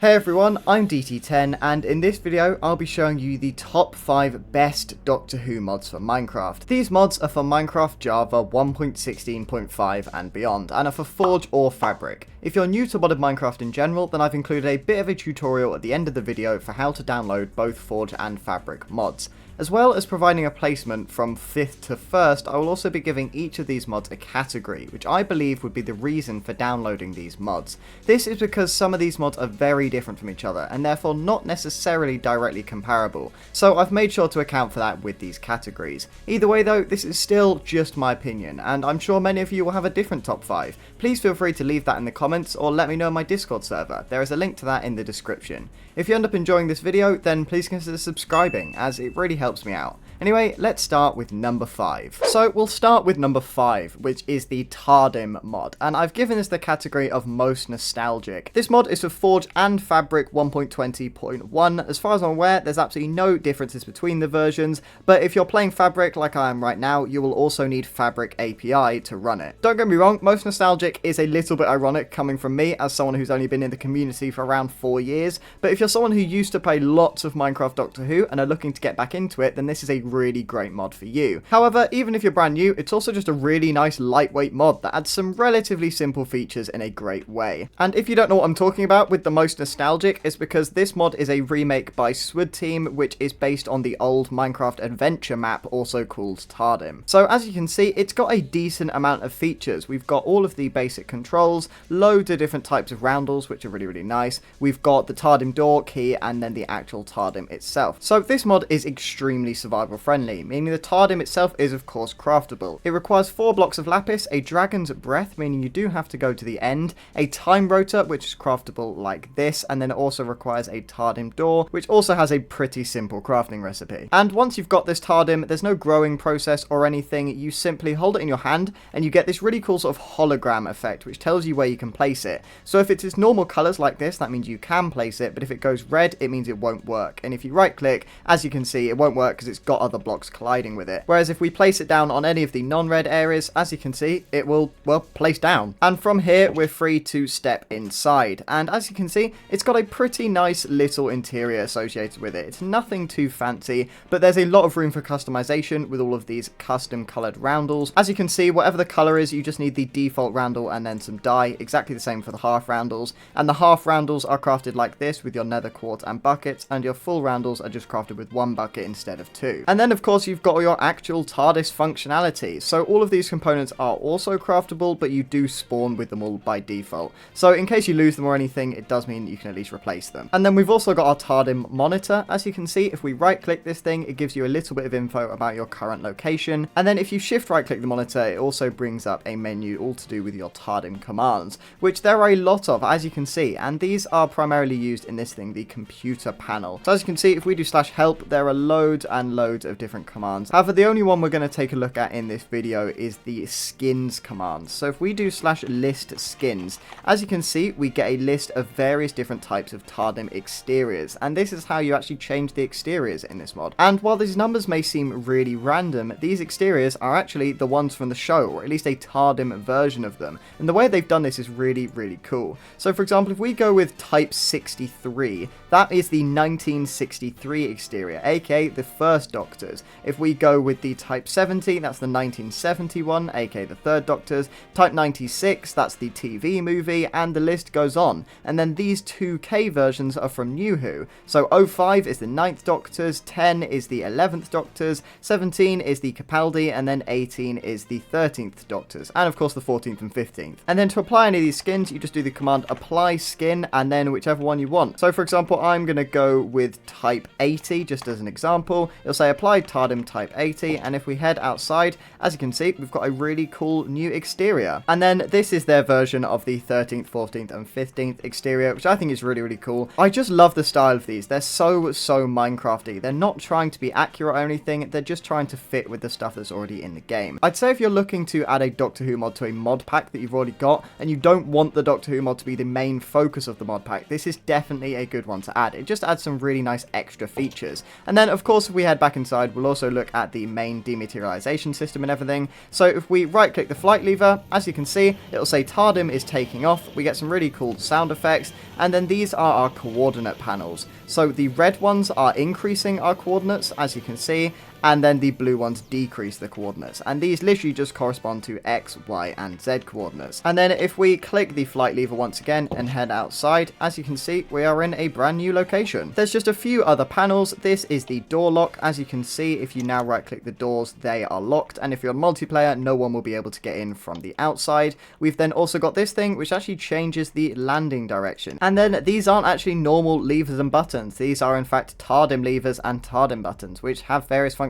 Hey everyone, I'm DT10 and in this video I'll be showing you the top 5 best Doctor Who mods for Minecraft. These mods are for Minecraft Java 1.16.5 and beyond and are for Forge or Fabric. If you're new to modded Minecraft in general, then I've included a bit of a tutorial at the end of the video for how to download both Forge and Fabric mods. As well as providing a placement from 5th to 1st, I will also be giving each of these mods a category, which I believe would be the reason for downloading these mods. This is because some of these mods are very different from each other, and therefore not necessarily directly comparable, so I've made sure to account for that with these categories. Either way though, this is still just my opinion, and I'm sure many of you will have a different top 5. Please feel free to leave that in the comments, or let me know in my Discord server. There is a link to that in the description. If you end up enjoying this video, then please consider subscribing, as it really helps me out. Anyway, let's start with number 5. So we'll start with number 5, which is the TARDIM mod, and I've given this the category of most nostalgic. This mod is for Forge and Fabric 1.20.1. As far as I'm aware, there's absolutely no differences between the versions, but if you're playing Fabric like I am right now, you will also need Fabric API to run it. Don't get me wrong, most nostalgic is a little bit ironic coming from me as someone who's only been in the community for around 4 years, but if you're someone who used to play lots of Minecraft Doctor Who and are looking to get back into it, then this is a really great mod for you. However, even if you're brand new, it's also just a really nice lightweight mod that adds some relatively simple features in a great way. And if you don't know what I'm talking about with the most nostalgic, it's because this mod is a remake by Swid Team, which is based on the old Minecraft adventure map, also called TARDIM. So as you can see, it's got a decent amount of features. We've got all of the basic controls, loads of different types of roundels, which are really nice. We've got the TARDIM door key, and then the actual TARDIM itself. So this mod is extremely survival friendly, meaning the TARDIM itself is of course craftable. It requires 4 blocks of lapis, a dragon's breath, meaning you do have to go to the end, a time rotor, which is craftable like this, and then it also requires a TARDIM door, which also has a pretty simple crafting recipe. And once you've got this TARDIM, there's no growing process or anything, you simply hold it in your hand, and you get this really cool sort of hologram effect, which tells you where you can place it. So if it's its normal colours like this, that means you can place it, but if it goes red, it means it won't work. And if you right click, as you can see, it won't work because it's got other blocks colliding with it. Whereas if we place it down on any of the non-red areas, as you can see, it will, well, place down. And from here, we're free to step inside. And as you can see, it's got a pretty nice little interior associated with it. It's nothing too fancy, but there's a lot of room for customization with all of these custom colored roundels. As you can see, whatever the color is, you just need the default roundel and then some dye. Exactly the same for the half roundels. And the half roundels are crafted like this with your nether quartz and buckets, and your full roundels are just crafted with 1 bucket instead of 2. And then of course you've got your actual TARDIS functionality. So all of these components are also craftable, but you do spawn with them all by default. So in case you lose them or anything, it does mean you can at least replace them. And then we've also got our TARDIM monitor. As you can see, if we right click this thing, it gives you a little bit of info about your current location. And then if you shift right click the monitor, it also brings up a menu all to do with your TARDIM commands, which there are a lot of, as you can see, and these are primarily used in this thing, the computer panel. So as you can see, if we do /help, there are loads and loads of different commands. However, the only one we're going to take a look at in this video is the skins command. So if we do /list skins, as you can see, we get a list of various different types of TARDIM exteriors, and this is how you actually change the exteriors in this mod. And while these numbers may seem really random, these exteriors are actually the ones from the show, or at least a TARDIM version of them. And the way they've done this is really cool. So for example, if we go with type 63, that is the 1963 exterior, aka the first Doctor's. If we go with the type 70, that's the 1971, aka the third Doctor's. Type 96, that's the TV movie, and the list goes on. And then these 2K versions are from New Who. So 05 is the 9th Doctor's, 10 is the 11th Doctor's, 17 is the Capaldi, and then 18 is the 13th Doctor's, and of course the 14th and 15th. And then to apply any of these skins, you just do the command apply skin, and then whichever one you want. So for example, I'm going to go with type 80, just as an example. It'll say apply TARDIM type 80, and if we head outside, as you can see, we've got a really cool new exterior. And then this is their version of the 13th, 14th, and 15th exterior, which I think is really cool. I just love the style of these. They're so Minecrafty. They're not trying to be accurate or anything, they're just trying to fit with the stuff that's already in the game. I'd say if you're looking to add a Doctor Who mod to a mod pack that you've already got, and you don't want the Doctor Who mod to be the main focus of the mod pack, this is definitely a good one to add. It just adds some really nice extra features. And then of course if we head back into side, we'll also look at the main dematerialization system and everything. So if we right click the flight lever, as you can see, it'll say TARDIM is taking off. We get some really cool sound effects, and then these are our coordinate panels. So the red ones are increasing our coordinates, as you can see, and then the blue ones decrease the coordinates, and these literally just correspond to X, Y, and Z coordinates. And then if we click the flight lever once again and head outside, as you can see, we are in a brand new location. There's just a few other panels. This is the door lock. As you can see, if you now right click the doors, they are locked, and if you're on multiplayer, no one will be able to get in from the outside. We've then also got this thing which actually changes the landing direction, and then these aren't actually normal levers and buttons. These are in fact TARDIM levers and TARDIM buttons, which have various functions.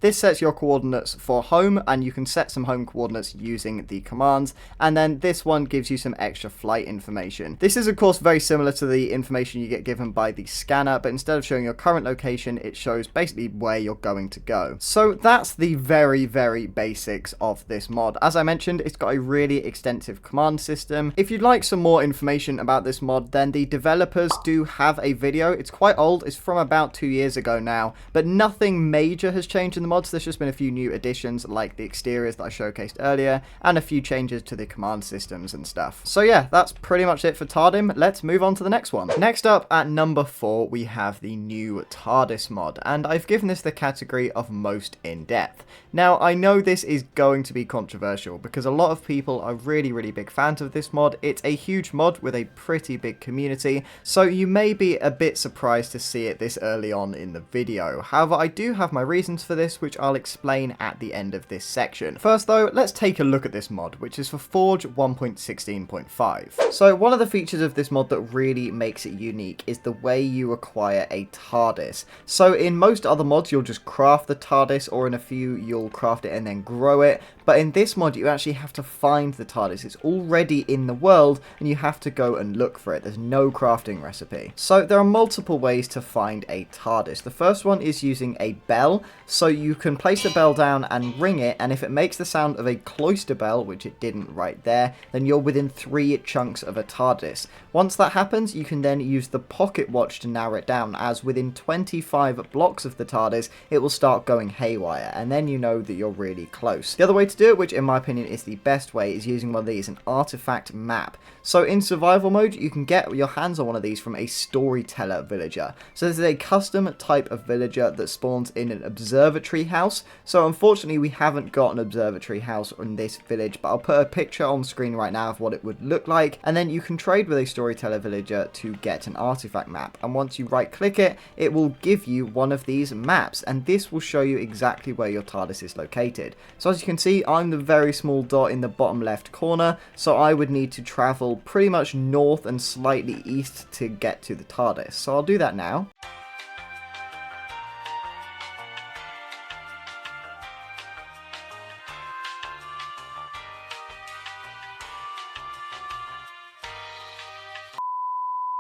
This sets your coordinates for home, and you can set some home coordinates using the commands, and then this one gives you some extra flight information. This is of course very similar to the information you get given by the scanner, but instead of showing your current location, it shows basically where you're going to go. So that's the very basics of this mod. As I mentioned, it's got a really extensive command system. If you'd like some more information about this mod, then the developers do have a video. It's quite old, it's from about 2 years ago now, but nothing major has changed in the mods. There's just been a few new additions like the exteriors that I showcased earlier, and a few changes to the command systems and stuff. So yeah, that's pretty much it for TARDIM. Let's move on to the next one. Next up at number 4, we have the new TARDIS mod, and I've given this the category of most in-depth. Now, I know this is going to be controversial because a lot of people are really big fans of this mod. It's a huge mod with a pretty big community, so you may be a bit surprised to see it this early on in the video. However, I do have my reasons for this, which I'll explain at the end of this section. First though, let's take a look at this mod, which is for Forge 1.16.5. So one of the features of this mod that really makes it unique is the way you acquire a TARDIS. So in most other mods, you'll just craft the TARDIS, or in a few, you'll craft it and then grow it. But in this mod, you actually have to find the TARDIS. It's already in the world, and you have to go and look for it. There's no crafting recipe. So there are multiple ways to find a TARDIS. The first one is using a bell. So you can place the bell down and ring it, and if it makes the sound of a cloister bell, which it didn't right there, then you're within 3 chunks of a TARDIS. Once that happens, you can then use the pocket watch to narrow it down, as within 25 blocks of the TARDIS, it will start going haywire, and then you know that you're really close. The other way to do it, which in my opinion is the best way, is using one of these, an artifact map. So in survival mode, you can get your hands on one of these from a storyteller villager. So this is a custom type of villager that spawns in an observatory house. So unfortunately, we haven't got an observatory house in this village, but I'll put a picture on screen right now of what it would look like, and then you can trade with a storyteller villager to get an artifact map. And once you right click it, it will give you one of these maps, and this will show you exactly where your TARDIS is located. So as you can see, I'm the very small dot in the bottom left corner, so I would need to travel pretty much north and slightly east to get to the TARDIS. So I'll do that now.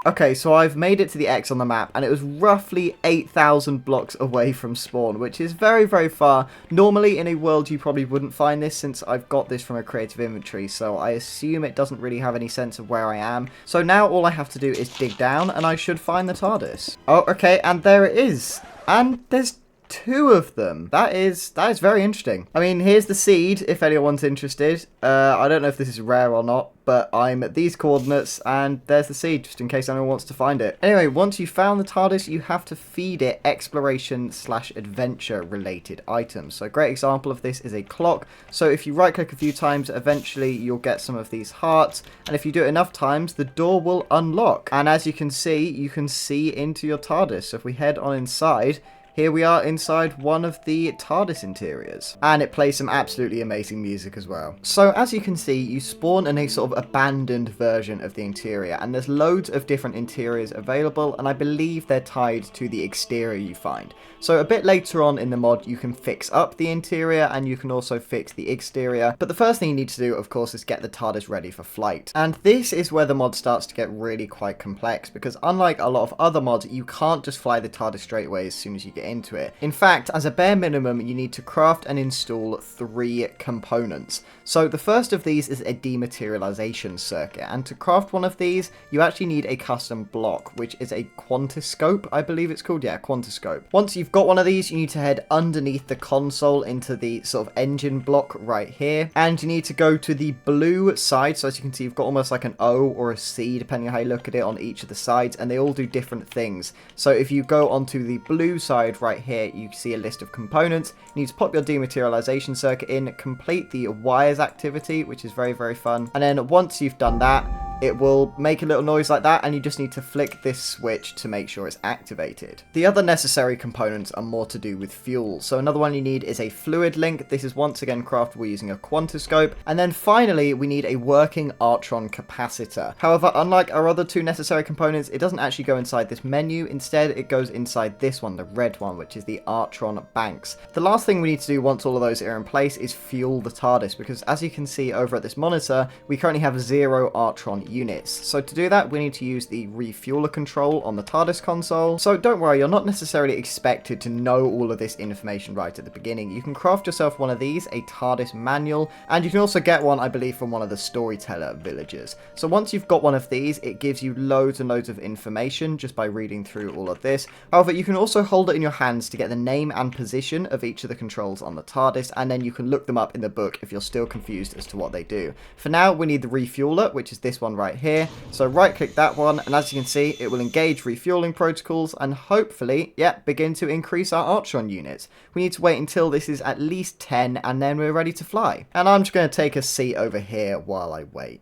Okay, so I've made it to the X on the map, and it was roughly 8,000 blocks away from spawn, which is very far. Normally in a world you probably wouldn't find this, since I've got this from a creative inventory, so I assume it doesn't really have any sense of where I am. So now all I have to do is dig down, and I should find the TARDIS. Oh, okay, and there it is. And there's 2 of them. That is very interesting. I mean, here's the seed, if anyone's interested. I don't know if this is rare or not, but I'm at these coordinates, and there's the seed, just in case anyone wants to find it. Anyway, once you've found the TARDIS, you have to feed it exploration/adventure related items. So a great example of this is a clock. So if you right click a few times, eventually you'll get some of these hearts, and if you do it enough times, the door will unlock. And as you can see into your TARDIS. So if we head on inside, here we are inside one of the TARDIS interiors, and it plays some absolutely amazing music as well. So as you can see, you spawn in a sort of abandoned version of the interior, and there's loads of different interiors available, and I believe they're tied to the exterior you find. So a bit later on in the mod, you can fix up the interior, and you can also fix the exterior, but the first thing you need to do, of course, is get the TARDIS ready for flight. And this is where the mod starts to get really quite complex, because unlike a lot of other mods, you can't just fly the TARDIS straight away as soon as you get into it. In fact, as a bare minimum, you need to craft and install 3 components. So the first of these is a dematerialization circuit, and to craft one of these, you actually need a custom block, which is a quantoscope, I believe it's called, yeah, quantoscope. Once you've got one of these, you need to head underneath the console into the sort of engine block right here, and you need to go to the blue side. So as you can see, you've got almost like an O or a C, depending on how you look at it, on each of the sides, and they all do different things. So if you go onto the blue side right here, you see a list of components. You need to pop your dematerialization circuit in, complete the wires activity, which is very, very fun. And then once you've done that, it will make a little noise like that, and you just need to flick this switch to make sure it's activated. The other necessary components are more to do with fuel. So another one you need is a fluid link. This is once again craftable using a quantoscope. And then finally, we need a working Artron capacitor. However, unlike our other 2 necessary components, it doesn't actually go inside this menu. Instead, it goes inside this one, the red one, which is the Artron banks. The last thing we need to do once all of those are in place is fuel the TARDIS, because as you can see over at this monitor, we currently have 0 Artron units. So to do that, we need to use the refueler control on the TARDIS console. So don't worry, you're not necessarily expected to know all of this information right at the beginning. You can craft yourself one of these, a TARDIS manual, and you can also get one, I believe, from one of the storyteller villagers. So once you've got one of these, it gives you loads and loads of information just by reading through all of this. However, you can also hold it in your hands to get the name and position of each of the controls on the TARDIS, and then you can look them up in the book if you're still confused as to what they do. For now, we need the refueler, which is this one right here. So right click that one, and as you can see, it will engage refueling protocols and hopefully, yeah, begin to increase our Artron units. We need to wait until this is at least 10, and then we're ready to fly. And I'm just going to take a seat over here while I wait.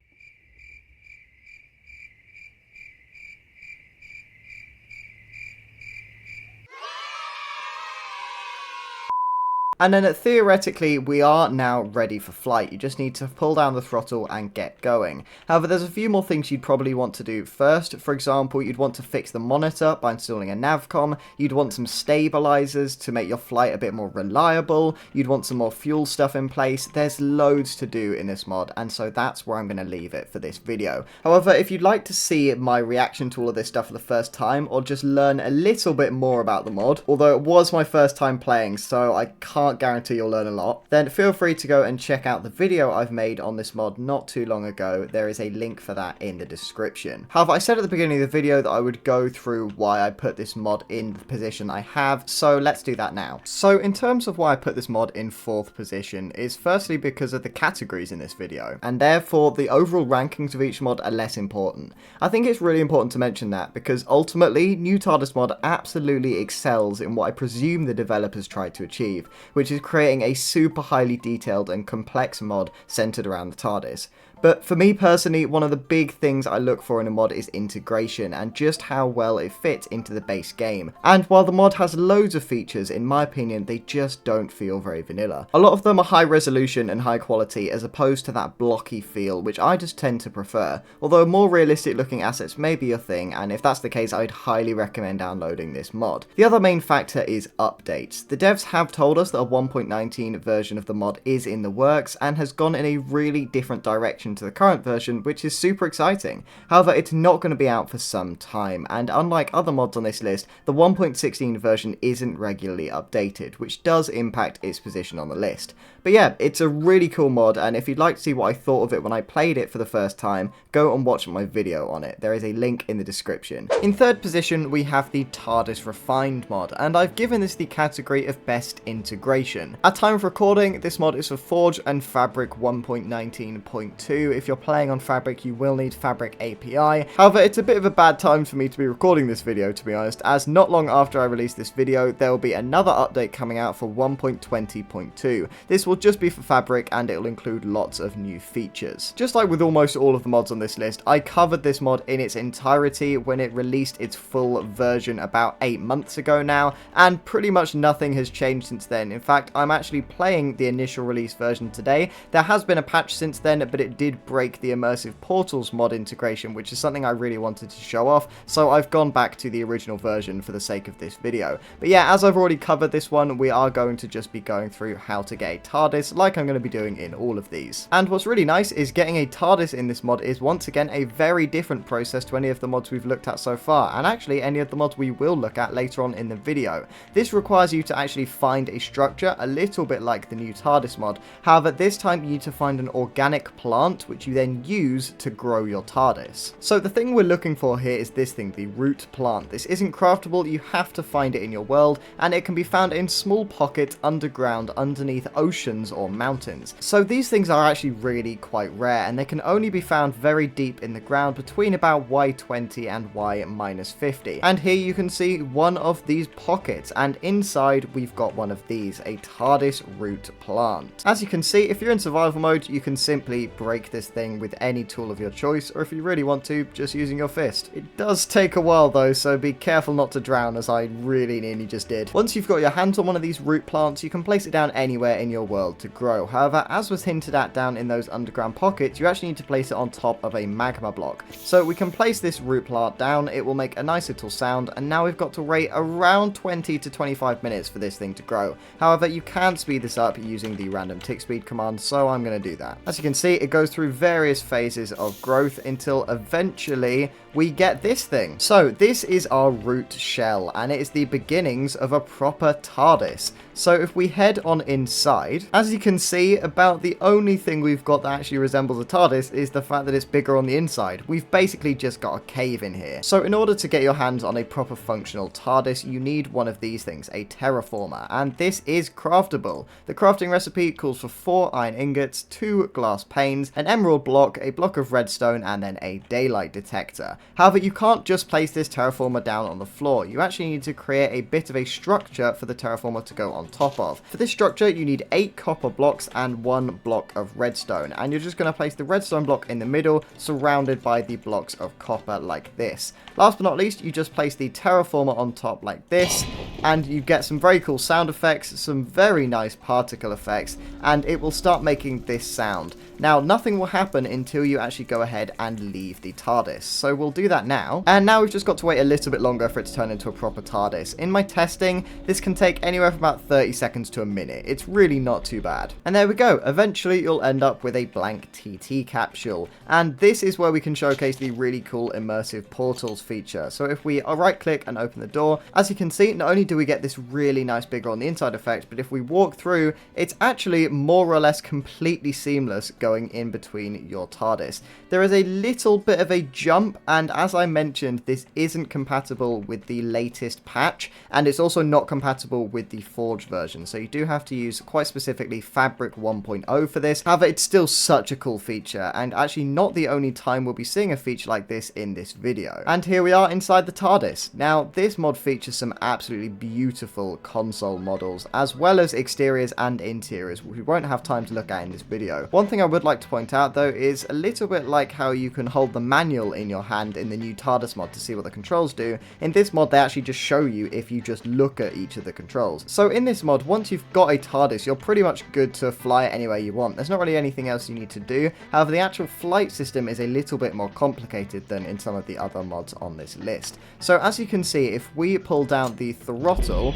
And then theoretically, we are now ready for flight. You just need to pull down the throttle and get going. However, there's a few more things you'd probably want to do first. For example, you'd want to fix the monitor by installing a navcom. You'd want some stabilizers to make your flight a bit more reliable. You'd want some more fuel stuff in place. There's loads to do in this mod, and so that's where I'm going to leave it for this video. However, if you'd like to see my reaction to all of this stuff for the first time, or just learn a little bit more about the mod, although it was my first time playing, so I can't guarantee you'll learn a lot, then feel free to go and check out the video I've made on this mod not too long ago. There is a link for that in the description. However, I said at the beginning of the video that I would go through why I put this mod in the position I have, so let's do that now. So in terms of why I put this mod in 4th position is firstly because of the categories in this video, and therefore the overall rankings of each mod are less important. I think it's really important to mention that because ultimately New TARDIS Mod absolutely excels in what I presume the developers tried to achieve, which is creating a super highly detailed and complex mod centered around the TARDIS. But for me personally, one of the big things I look for in a mod is integration and just how well it fits into the base game. And while the mod has loads of features, in my opinion, they just don't feel very vanilla. A lot of them are high resolution and high quality as opposed to that blocky feel, which I just tend to prefer. Although more realistic looking assets may be your thing, and if that's the case, I'd highly recommend downloading this mod. The other main factor is updates. The devs have told us that a 1.19 version of the mod is in the works and has gone in a really different direction to the current version, which is super exciting. However, it's not going to be out for some time, and unlike other mods on this list, the 1.16 version isn't regularly updated, which does impact its position on the list. But yeah, it's a really cool mod, and if you'd like to see what I thought of it when I played it for the first time, go and watch my video on it. There is a link in the description. In 3rd position, we have the TARDIS Refined mod, and I've given this the category of best integration. At time of recording, this mod is for Forge and Fabric 1.19.2. If you're playing on Fabric, you will need Fabric API. However, it's a bit of a bad time for me to be recording this video, to be honest, as not long after I release this video, there will be another update coming out for 1.20.2. This will just be for Fabric, and it will include lots of new features. Just like with almost all of the mods on this list, I covered this mod in its entirety when it released its full version about 8 months ago now, and pretty much nothing has changed since then. In fact, I'm actually playing the initial release version today. There has been a patch since then, but it did break the immersive portals mod integration, which is something I really wanted to show off, so I've gone back to the original version for the sake of this video. But yeah, as I've already covered this one, we are going to just be going through how to get a TARDIS, like I'm going to be doing in all of these. And what's really nice is getting a TARDIS in this mod is once again a very different process to any of the mods we've looked at so far, and actually any of the mods we will look at later on in the video. This requires you to actually find a structure, a little bit like the new TARDIS mod. However, this time you need to find an organic plant, which you then use to grow your TARDIS. So the thing we're looking for here is this thing, the root plant. This isn't craftable, you have to find it in your world, and it can be found in small pockets underground underneath oceans or mountains. So these things are actually really quite rare, and they can only be found very deep in the ground between about Y20 and Y-50. And here you can see one of these pockets, and inside we've got one of these, a TARDIS root plant. As you can see, if you're in survival mode, you can simply break this thing with any tool of your choice, or if you really want to, just using your fist. It does take a while though, so be careful not to drown, as I really nearly just did. Once you've got your hands on one of these root plants, you can place it down anywhere in your world to grow. However, as was hinted at down in those underground pockets, you actually need to place it on top of a magma block. So we can place this root plant down, it will make a nice little sound, and now we've got to wait around 20 to 25 minutes for this thing to grow. However, you can speed this up using the random tick speed command, so I'm going to do that. As you can see, it goes through various phases of growth until eventually we get this thing. So this is our root shell, and it is the beginnings of a proper TARDIS. So if we head on inside, as you can see, about the only thing we've got that actually resembles a TARDIS is the fact that it's bigger on the inside. We've basically just got a cave in here. So in order to get your hands on a proper functional TARDIS, you need one of these things, a terraformer, and this is craftable. The crafting recipe calls for 4 iron ingots, 2 glass panes, an emerald block, a block of redstone, and then a daylight detector. However, you can't just place this terraformer down on the floor. You actually need to create a bit of a structure for the terraformer to go on top of. For this structure, you need 8 copper blocks and 1 block of redstone, and you're just going to place the redstone block in the middle, surrounded by the blocks of copper like this. Last but not least, you just place the terraformer on top like this, and you get some very cool sound effects, some very nice particle effects, and it will start making this sound. Now, nothing will happen until you actually go ahead and leave the TARDIS, so we'll do that now. And now we've just got to wait a little bit longer for it to turn into a proper TARDIS. In my testing, this can take anywhere from about 30 seconds to a minute. It's really not too bad. And there we go. Eventually, you'll end up with a blank TT capsule. And this is where we can showcase the really cool immersive portals feature. So if we right click and open the door, as you can see, not only do we get this really nice bigger on the inside effect, but if we walk through, it's actually more or less completely seamless going in between your TARDIS. There is a little bit of a jump, and as I mentioned, this isn't compatible with the latest patch, and it's also not compatible with the Forge version, so you do have to use quite specifically Fabric 1.0 for this. However, it's still such a cool feature, and actually not the only time we'll be seeing a feature like this in this video. And here we are inside the TARDIS. Now, this mod features some absolutely beautiful console models, as well as exteriors and interiors, which we won't have time to look at in this video. One thing I would like to point out, though, is a little bit like how you can hold the manual in your hand in the new TARDIS mod to see what the controls do. In this mod, they actually just show you if you just look at each of the controls. So in this mod, once you've got a TARDIS, you're pretty much good to fly anywhere you want. There's not really anything else you need to do. However, the actual flight system is a little bit more complicated than in some of the other mods on this list. So as you can see, if we pull down the throttle,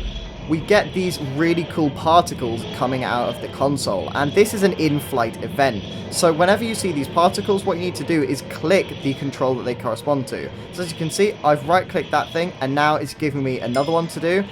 we get these really cool particles coming out of the console, and this is an in-flight event. So whenever you see these particles, what you need to do is click the control that they correspond to. So as you can see, I've right-clicked that thing, and now it's giving me another one to do.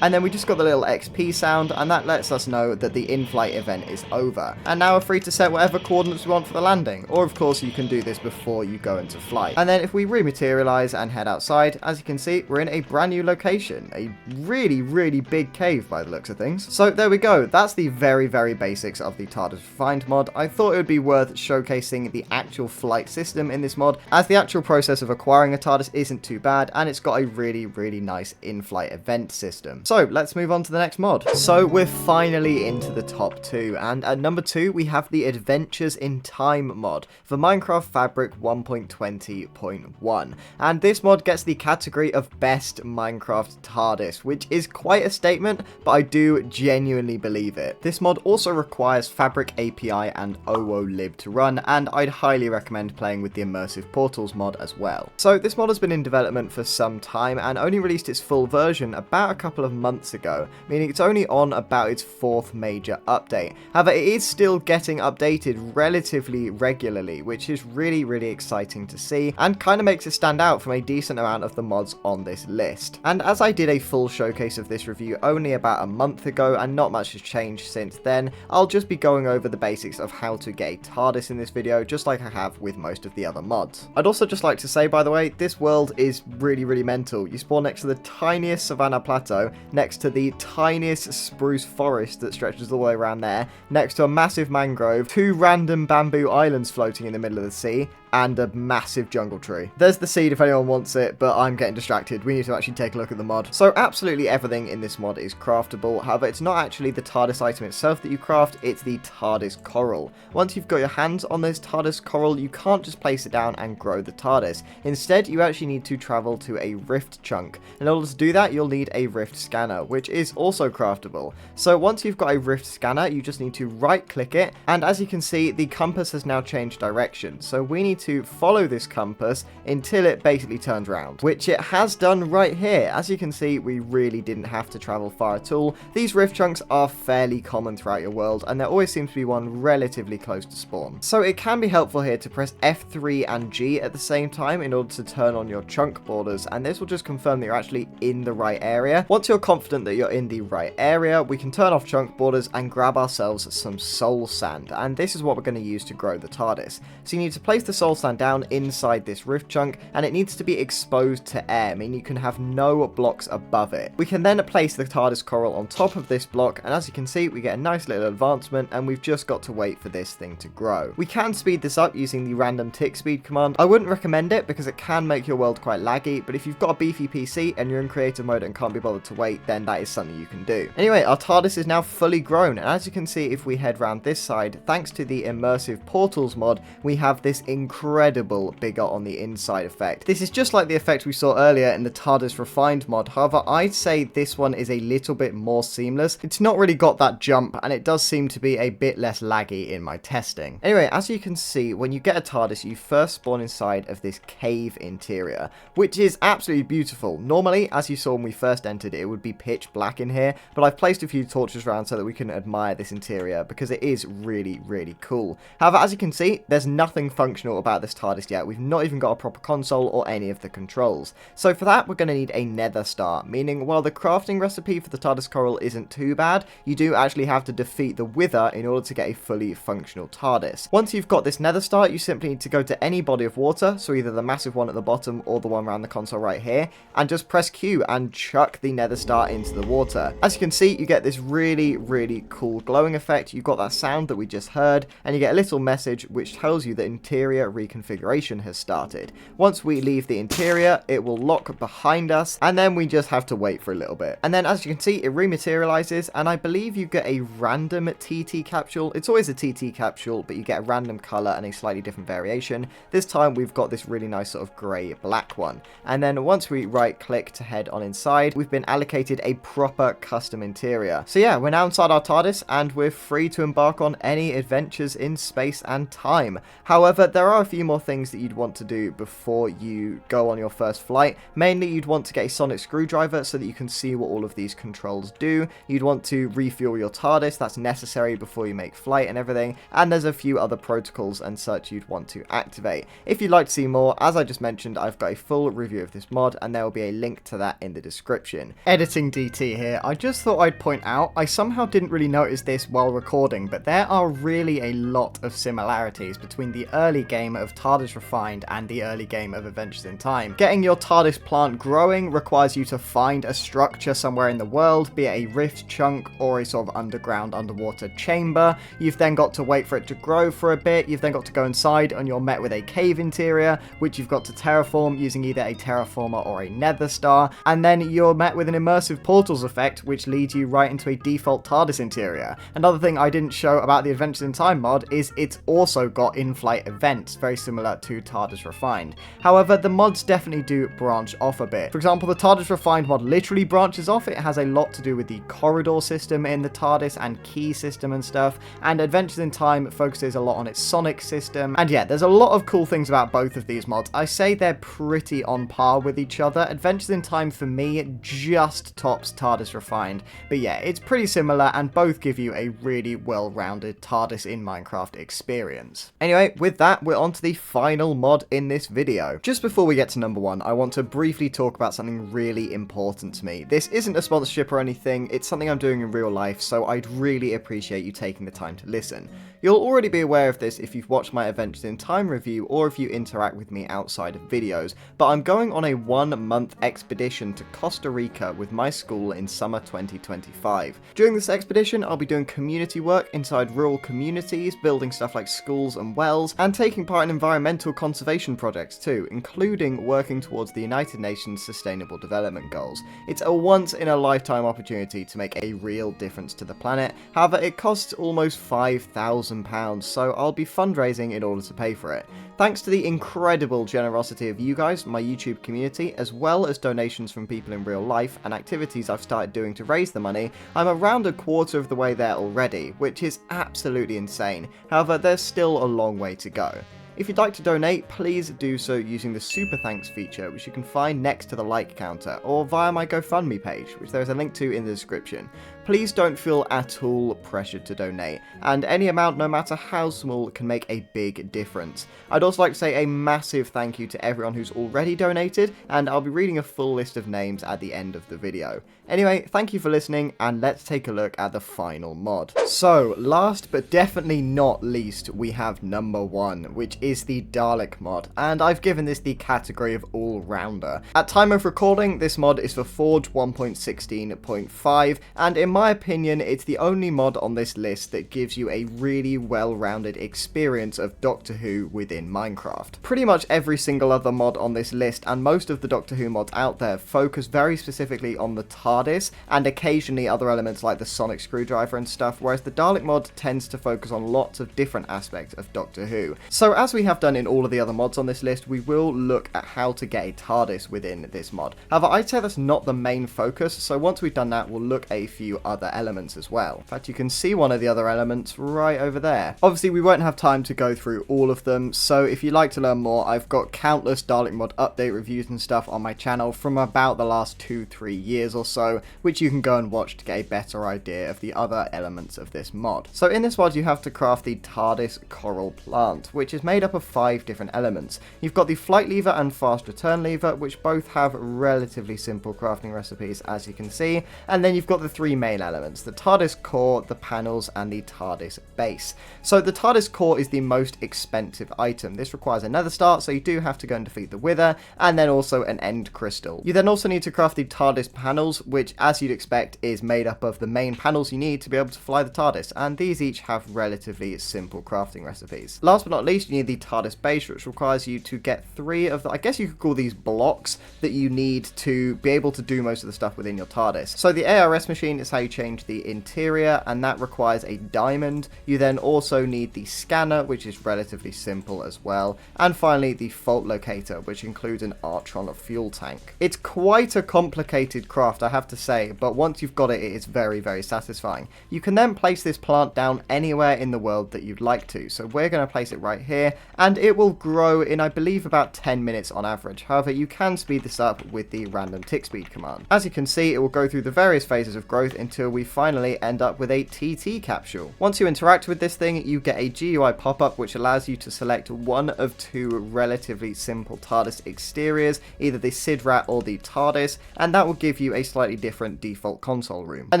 And then we just got the little XP sound, and that lets us know that the in-flight event is over. And now we're free to set whatever coordinates we want for the landing, or of course you can do this before you go into flight. And then if we rematerialize and head outside, as you can see, we're in a brand new location, a really, really big cave by the looks of things. So there we go, that's the very, very basics of the TARDIS Refined mod. I thought it would be worth showcasing the actual flight system in this mod, as the actual process of acquiring a TARDIS isn't too bad, and it's got a really, really nice in-flight event system. So let's move on to the next mod. So we're finally into the top 2, and at number 2 we have the Adventures in Time mod for Minecraft Fabric 1.20.1, and this mod gets the category of Best Minecraft TARDIS, which is quite a statement, but I do genuinely believe it. This mod also requires Fabric API and OOLib to run, and I'd highly recommend playing with the Immersive Portals mod as well. So this mod has been in development for some time and only released its full version about a couple of months ago, meaning it's only on about its 4th major update. However, it is still getting updated relatively regularly, which is really exciting to see and kind of makes it stand out from a decent amount of the mods on this list. And as I did a full showcase of this review only about a month ago and not much has changed since then, I'll just be going over the basics of how to get a TARDIS in this video, just like I have with most of the other mods. I'd also just like to say, by the way, this world is really mental. You spawn next to the tiniest savanna plateau, next to the tiniest spruce forest that stretches all the way around there, next to a massive mangrove, 2 random bamboo islands floating in the middle of the sea, and a massive jungle tree. There's the seed if anyone wants it, but I'm getting distracted. We need to actually take a look at the mod. So absolutely everything in this mod is craftable. However, it's not actually the TARDIS item itself that you craft, it's the TARDIS coral. Once you've got your hands on this TARDIS coral, you can't just place it down and grow the TARDIS. Instead, you actually need to travel to a rift chunk. In order to do that, you'll need a rift scanner, which is also craftable. So once you've got a rift scanner, you just need to right click it, and as you can see, the compass has now changed direction. So we need to follow this compass until it basically turns around, which it has done right here. As you can see, we really didn't have to travel far at all. These rift chunks are fairly common throughout your world, and there always seems to be one relatively close to spawn. So it can be helpful here to press F3 and G at the same time in order to turn on your chunk borders, and this will just confirm that you're actually in the right area. Once you're confident that you're in the right area, we can turn off chunk borders and grab ourselves some soul sand, and this is what we're going to use to grow the TARDIS. So you need to place the soul sand down inside this rift chunk, and it needs to be exposed to air, meaning you can have no blocks above it. We can then place the TARDIS coral on top of this block, and as you can see, we get a nice little advancement, and we've just got to wait for this thing to grow. We can speed this up using the random tick speed command. I wouldn't recommend it because it can make your world quite laggy, but if you've got a beefy PC and you're in creative mode and can't be bothered to wait, then that is something you can do. Anyway, our TARDIS is now fully grown, and as you can see, if we head round this side, thanks to the Immersive Portals mod, we have this incredible bigger on the inside effect. This is just like the effect we saw earlier in the TARDIS Refined mod. However, I'd say this one is a little bit more seamless. It's not really got that jump, and it does seem to be a bit less laggy in my testing. Anyway, as you can see, when you get a TARDIS, you first spawn inside of this cave interior, which is absolutely beautiful. Normally, as you saw when we first entered, it would be pitch black in here, but I've placed a few torches around so that we can admire this interior because it is really cool. However, as you can see, there's nothing functional about this TARDIS yet. We've not even got a proper console or any of the controls. So for that, we're going to need a nether star, meaning while the crafting recipe for the TARDIS coral isn't too bad, you do actually have to defeat the wither in order to get a fully functional TARDIS. Once you've got this nether star, you simply need to go to any body of water, so either the massive one at the bottom or the one around the console right here, and just press Q and chuck the nether star into the water. As you can see, you get this really cool glowing effect. You've got that sound that we just heard, and you get a little message which tells you that interior reconfiguration has started. Once we leave the interior, it will lock behind us, and then we just have to wait for a little bit. And then as you can see, it rematerializes, and I believe you get a random TT capsule. It's always a TT capsule, but you get a random color and a slightly different variation. This time we've got this really nice sort of grey black one. And then once we right click to head on inside, we've been allocated a proper custom interior. So yeah, we're now inside our TARDIS, and we're free to embark on any adventures in space and time. However, there are a few more things that you'd want to do before you go on your first flight. Mainly, you'd want to get a sonic screwdriver so that you can see what all of these controls do. You'd want to refuel your TARDIS. That's necessary before you make flight and everything. And there's a few other protocols and such you'd want to activate. If you'd like to see more, as I just mentioned, I've got a full review of this mod, and there will be a link to that in the description. Editing DT here. I just thought I'd point out, I somehow didn't really notice this while recording, but there are really a lot of similarities between the early game game of TARDIS Refined and the early game of Adventures in Time. Getting your TARDIS plant growing requires you to find a structure somewhere in the world, be it a rift chunk or a sort of underwater chamber. You've then got to wait for it to grow for a bit, you've then got to go inside and you're met with a cave interior, which you've got to terraform using either a terraformer or a nether star, and then you're met with an immersive portals effect, which leads you right into a default TARDIS interior. Another thing I didn't show about the Adventures in Time mod is it's also got in-flight events, very similar to TARDIS Refined. However, the mods definitely do branch off a bit. For example, the TARDIS Refined mod literally branches off. It has a lot to do with the corridor system in the TARDIS and key system and stuff, and Adventures in Time focuses a lot on its sonic system. And yeah, there's a lot of cool things about both of these mods. I say they're pretty on par with each other. Adventures in Time for me just tops TARDIS Refined, but yeah, it's pretty similar and both give you a really well-rounded TARDIS in Minecraft experience. Anyway, with that, we're on to the final mod in this video. Just before we get to number one, I want to briefly talk about something really important to me. This isn't a sponsorship or anything, it's something I'm doing in real life, so I'd really appreciate you taking the time to listen. You'll already be aware of this if you've watched my Adventures in Time review or if you interact with me outside of videos, but I'm going on a 1-month expedition to Costa Rica with my school in summer 2025. During this expedition, I'll be doing community work inside rural communities, building stuff like schools and wells, and taking part in environmental conservation projects too, including working towards the United Nations Sustainable Development Goals. It's a once-in-a-lifetime opportunity to make a real difference to the planet. However, it costs almost £5,000, so I'll be fundraising in order to pay for it. Thanks to the incredible generosity of you guys, my YouTube community, as well as donations from people in real life and activities I've started doing to raise the money, I'm around a quarter of the way there already, which is absolutely insane. However, there's still a long way to go. If you'd like to donate, please do so using the Super Thanks feature, which you can find next to the like counter, or via my GoFundMe page, which there is a link to in the description. Please don't feel at all pressured to donate, and any amount, no matter how small, can make a big difference. I'd also like to say a massive thank you to everyone who's already donated, and I'll be reading a full list of names at the end of the video. Anyway, thank you for listening, and let's take a look at the final mod. So, last but definitely not least, we have number one, which is the Dalek mod, and I've given this the category of all-rounder. At time of recording, this mod is for Forge 1.16.5, and in my opinion, it's the only mod on this list that gives you a really well-rounded experience of Doctor Who within Minecraft. Pretty much every single other mod on this list, and most of the Doctor Who mods out there, focus very specifically on the TARDIS, and occasionally other elements like the sonic screwdriver and stuff, whereas the Dalek mod tends to focus on lots of different aspects of Doctor Who. So as we have done in all of the other mods on this list, we will look at how to get a TARDIS within this mod. However, I'd say that's not the main focus, so once we've done that, we'll look at a few other elements as well. In fact, you can see one of the other elements right over there. Obviously, we won't have time to go through all of them, so if you'd like to learn more, I've got countless Dalek Mod update reviews and stuff on my channel from about the last 2-3 years or so, which you can go and watch to get a better idea of the other elements of this mod. So in this mod, you have to craft the TARDIS Coral Plant, which is made up of 5 different elements. You've got the flight lever and fast return lever, which both have relatively simple crafting recipes, as you can see, and then you've got the 3 main elements, the TARDIS core, the panels, and the TARDIS base. So the TARDIS core is the most expensive item. This requires a nether star, so you do have to go and defeat the Wither, and then also an end crystal. You then also need to craft the TARDIS panels, which, as you'd expect, is made up of the main panels you need to be able to fly the TARDIS, and these each have relatively simple crafting recipes. Last but not least, you need the TARDIS base, which requires you to get 3 of the, I guess you could call these blocks, that you need to be able to do most of the stuff within your TARDIS. So the ARS machine is how you change the interior, and that requires a diamond. You then also need the scanner, which is relatively simple as well, and finally the fault locator, which includes an Artron fuel tank. It's quite a complicated craft, I have to say, but once you've got it, it is very, very satisfying. You can then place this plant down anywhere in the world that you'd like to, so we're going to place it right here, and it will grow in, I believe, about 10 minutes on average. However, you can speed this up with the random tick speed command. As you can see, it will go through the various phases of growth until we finally end up with a TT capsule. Once you interact with this thing, you get a GUI pop-up which allows you to select one of 2 relatively simple TARDIS exteriors, either the Sid Rat or the TARDIS, and that will give you a slightly different default console room. And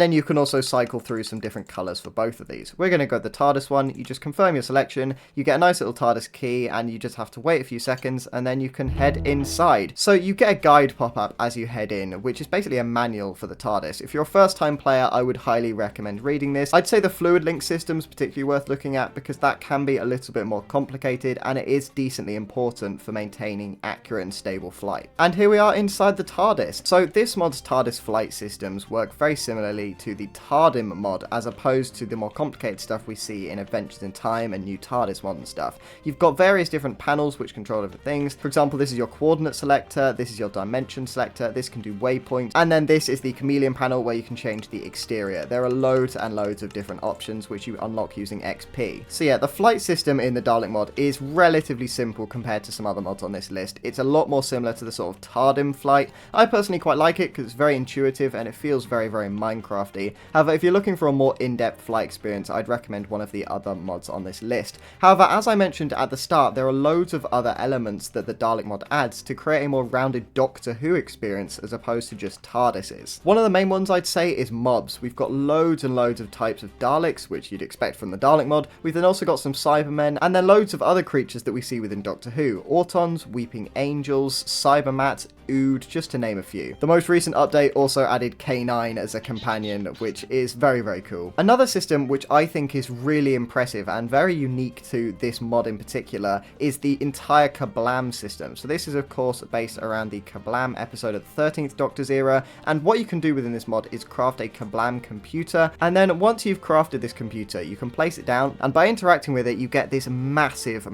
then you can also cycle through some different colours for both of these. We're going to go with the TARDIS one. You just confirm your selection, you get a nice little TARDIS key and you just have to wait a few seconds and then you can head inside. So you get a guide pop up as you head in, which is basically a manual for the TARDIS. If you're a first time player, I would highly recommend reading this. I'd say the fluid link system is particularly worth looking at because that can be a little bit more complicated and it is decently important for maintaining accurate and stable flight. And here we are inside the TARDIS. So this mod's TARDIS flight systems work very similarly to the TARDIM mod as opposed to the more complicated stuff we see in Adventures in Time and new TARDIS mod and stuff. You've got various different panels which control different things. For example, this is your coordinate selector, this is your dimension selector, this can do waypoints, and then this is the chameleon panel where you can change the exterior. There are loads and loads of different options which you unlock using XP. So yeah, the flight system in the Dalek mod is relatively simple compared to some other mods on this list. It's a lot more similar to the sort of TARDIM flight. I personally quite like it because it's very intuitive and it feels very, very Minecrafty. However, if you're looking for a more in-depth flight experience, I'd recommend one of the other mods on this list. However, as I mentioned at the start, there are loads of other elements that the Dalek mod adds to create a more rounded Doctor Who experience as opposed to just TARDISes. One of the main ones I'd say is mobs. We've got loads and loads of types of Daleks, which you'd expect from the Dalek mod. We've then also got some Cybermen, and then loads of other creatures that we see within Doctor Who. Autons, Weeping Angels, Cybermats, Ood, just to name a few. The most recent update also added K9 as a companion, which is very, very cool. Another system which I think is really impressive and very unique to this mod in particular is the entire Kablam system. So this is of course based around the Kablam episode of the 13th Doctor's era, and what you can do within this mod is craft a Kablam computer, and then once you've crafted this computer you can place it down, and by interacting with it you get this massive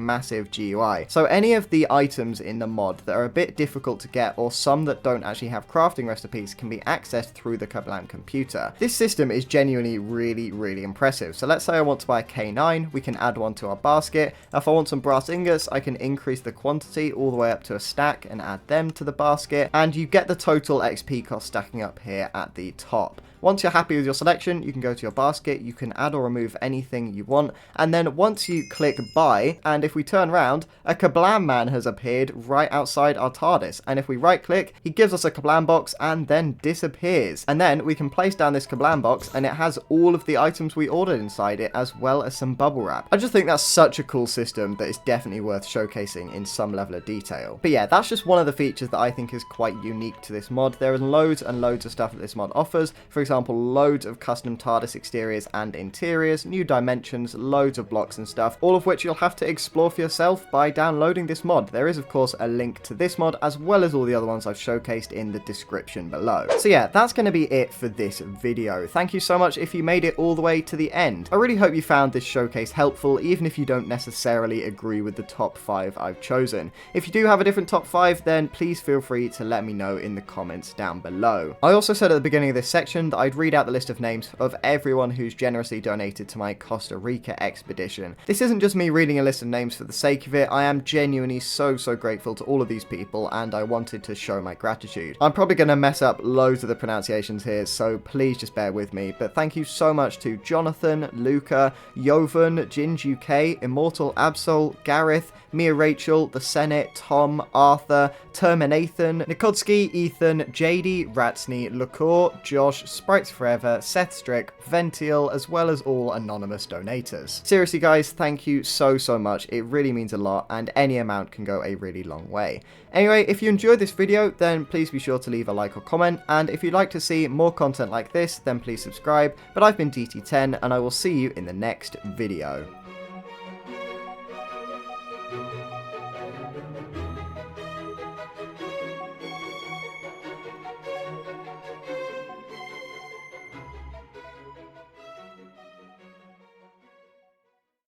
GUI. So any of the items in the mod that are a bit difficult to get, or some that don't actually have crafting recipes, can be accessed through the Kablam computer. This system is genuinely really impressive. So let's say I want to buy a K9, we can add one to our basket. If I want some brass ingots, I can increase the quantity all the way up to a stack and add them to the basket, and you get the total XP cost stacking up here at the top. Once you're happy with your selection, you can go to your basket, you can add or remove anything you want, and then once you click buy, and if we turn around, a Kablam man has appeared right outside our TARDIS, and if we right click, he gives us a Kablam box and then disappears. And then we can place down this Kablam box and it has all of the items we ordered inside it, as well as some bubble wrap. I just think that's such a cool system that is definitely worth showcasing in some level of detail. But yeah, that's just one of the features that I think is quite unique to this mod. There are loads and loads of stuff that this mod offers. For example, loads of custom TARDIS exteriors and interiors, new dimensions, loads of blocks and stuff, all of which you'll have to explore for yourself by downloading this mod. There is of course a link to this mod as well as all the other ones I've showcased in the description below. So yeah, that's going to be it for this video. Thank you so much if you made it all the way to the end. I really hope you found this showcase helpful, even if you don't necessarily agree with the top 5 I've chosen. If you do have a different top 5, then please feel free to let me know in the comments down below. I also said at the beginning of this section that I'd read out the list of names of everyone who's generously donated to my Costa Rica expedition. This isn't just me reading a list of names for the sake of it. I am genuinely so grateful to all of these people, and I wanted to show my gratitude. I'm probably going to mess up loads of the pronunciations here, so please just bear with me. But thank you so much to Jonathan, Luca, Jovan, Ginge UK, Immortal Absol, Gareth, Mia Rachel, The Senate, Tom, Arthur, Terminathan, Nikodsky, Ethan, JD, Ratsney, Lacour, Josh, Sprites Forever, Seth Strick, Ventiel, as well as all anonymous donators. Seriously guys, thank you so much. It really means a lot, and any amount can go a really long way. Anyway, if you enjoyed this video, then please be sure to leave a like or comment, and if you'd like to see more content like this, then please subscribe. But I've been DT10, and I will see you in the next video.